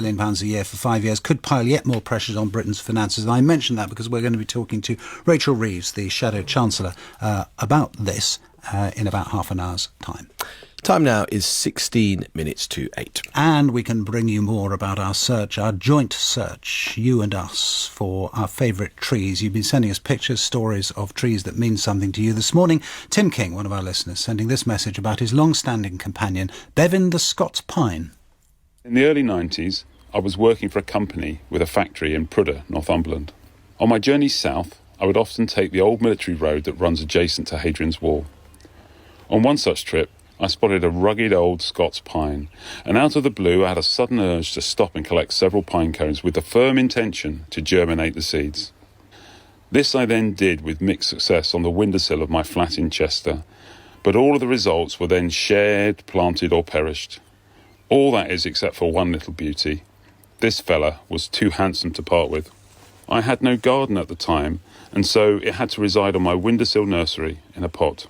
£1 billion a year for 5 years could pile yet more pressures on Britain's finances. And I mention that because we're going to be talking to Rachel Reeves, the Shadow Chancellor, about this in about half an hour's time. Time now is 16 minutes to 8. And we can bring you more about our search, our joint search, you and us, for our favourite trees. You've been sending us pictures, stories of trees that mean something to you. This morning, Tim King, one of our listeners, sending this message about his long-standing companion, Bevin the Scots pine. In the early 90s, I was working for a company with a factory in Prudder, Northumberland. On my journeys south, I would often take the old military road that runs adjacent to Hadrian's Wall. On one such trip, I spotted a rugged old Scots pine, and out of the blue I had a sudden urge to stop and collect several pine cones with the firm intention to germinate the seeds. This I then did with mixed success on the windowsill of my flat in Chester, but all of the results were then shared, planted or perished. All that is except for one little beauty. This fella was too handsome to part with. I had no garden at the time, and so it had to reside on my windowsill nursery in a pot.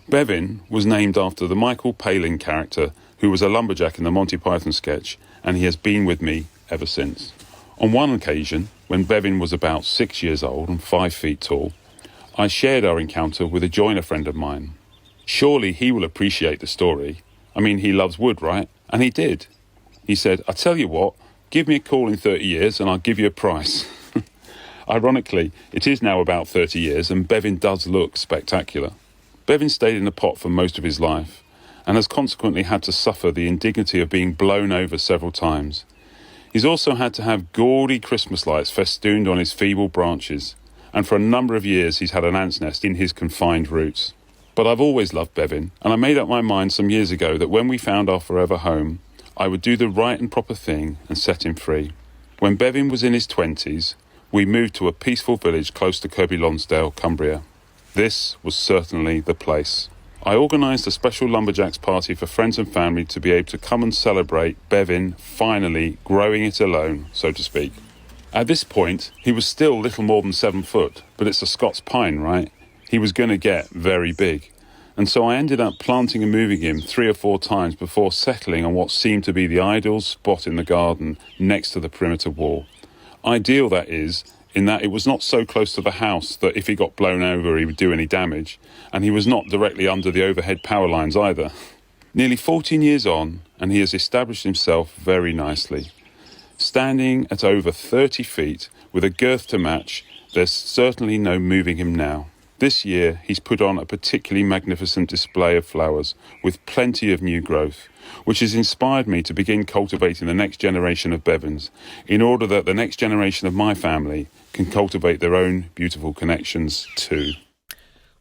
Bevin was named after the Michael Palin character who was a lumberjack in the Monty Python sketch, and he has been with me ever since. On one occasion, when Bevin was about 6 years old and 5 feet tall, I shared our encounter with a joiner friend of mine. Surely he will appreciate the story. I mean, he loves wood, right? And he did. He said, "I tell you what, give me a call in 30 years and I'll give you a price." Ironically, it is now about 30 years and Bevin does look spectacular. Bevin stayed in the pot for most of his life and has consequently had to suffer the indignity of being blown over several times. He's also had to have gaudy Christmas lights festooned on his feeble branches, and for a number of years he's had an ant's nest in his confined roots. But I've always loved Bevin, and I made up my mind some years ago that when we found our forever home, I would do the right and proper thing and set him free. When Bevin was in his 20s, we moved to a peaceful village close to Kirkby Lonsdale, Cumbria. This was certainly the place. I organised a special lumberjacks party for friends and family to be able to come and celebrate Bevin finally growing it alone, so to speak. At this point, he was still little more than 7 foot, but it's a Scots pine, right? He was going to get very big. And so I ended up planting and moving him 3 or 4 times before settling on what seemed to be the ideal spot in the garden next to the perimeter wall. Ideal, that is, in that it was not so close to the house that if he got blown over he would do any damage, and he was not directly under the overhead power lines either. Nearly 14 years on, and he has established himself very nicely. Standing at over 30 feet, with a girth to match, there's certainly no moving him now. This year he's put on a particularly magnificent display of flowers, with plenty of new growth, which has inspired me to begin cultivating the next generation of Bevins, in order that the next generation of my family can cultivate their own beautiful connections too.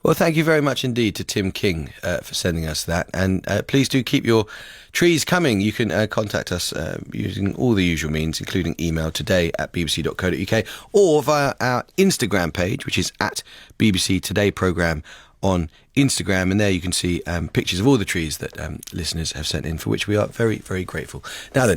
Well, thank you very much indeed to Tim King for sending us that. And please do keep your trees coming. You can contact us using all the usual means, including email today@bbc.co.uk or via our Instagram page, which is at BBC Today Programme on Instagram. And there you can see pictures of all the trees that listeners have sent in, for which we are very, very grateful. Now then.